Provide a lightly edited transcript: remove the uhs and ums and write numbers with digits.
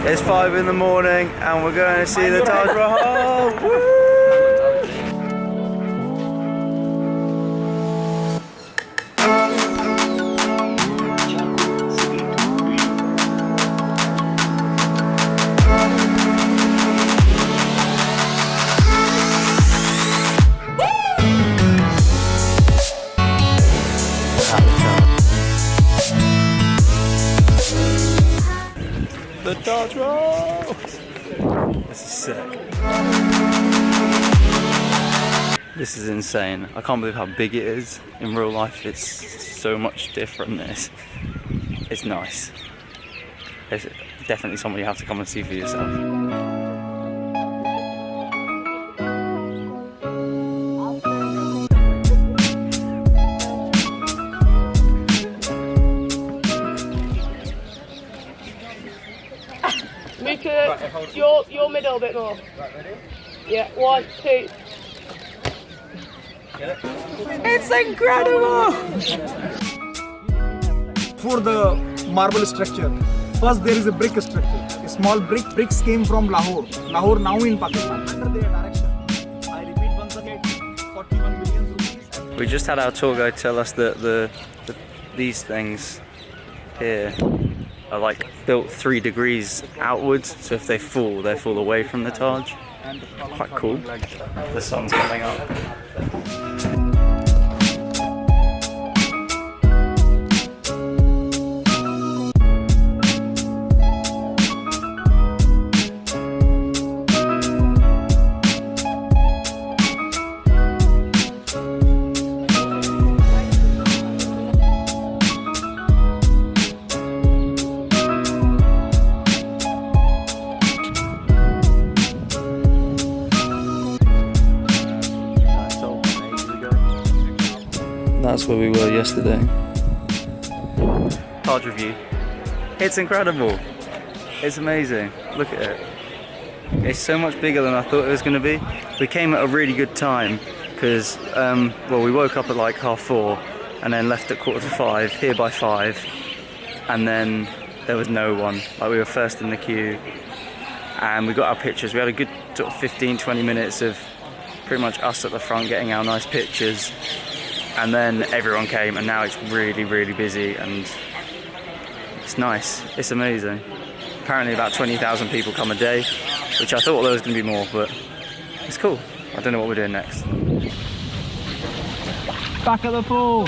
It's 5 in the morning and we're going to see the Taj Mahal. Woo! The Taj Mahal! This is sick. This is insane. I can't believe how big it is. In real life it's so much different. It's nice. It's definitely something you have to come and see for yourself. Move to your middle a bit more. Right, ready? Yeah, 1, 2. It's incredible! For the marble structure, first there is a brick structure. A small bricks came from Lahore now in Pakistan. Under their direction, I repeat once again, 41 million rupees. We just had our tour guide tell us that these things here are like built 3 degrees outwards, so if they fall away from the Taj. Quite cool. The sun's coming up. That's where we were yesterday. Taj review. It's incredible. It's amazing. Look at it. It's so much bigger than I thought it was going to be. We came at a really good time because, well, we woke up at like 4:30 and then left at 4:45, here by 5, and then there was no one. Like, we were first in the queue and we got our pictures. We had a good sort of 15-20 minutes of pretty much us at the front getting our nice pictures. And then everyone came, and now it's really, really busy, and it's nice. It's amazing. Apparently about 20,000 people come a day, which I thought there was going to be more, but it's cool. I don't know what we're doing next. Back of the pool.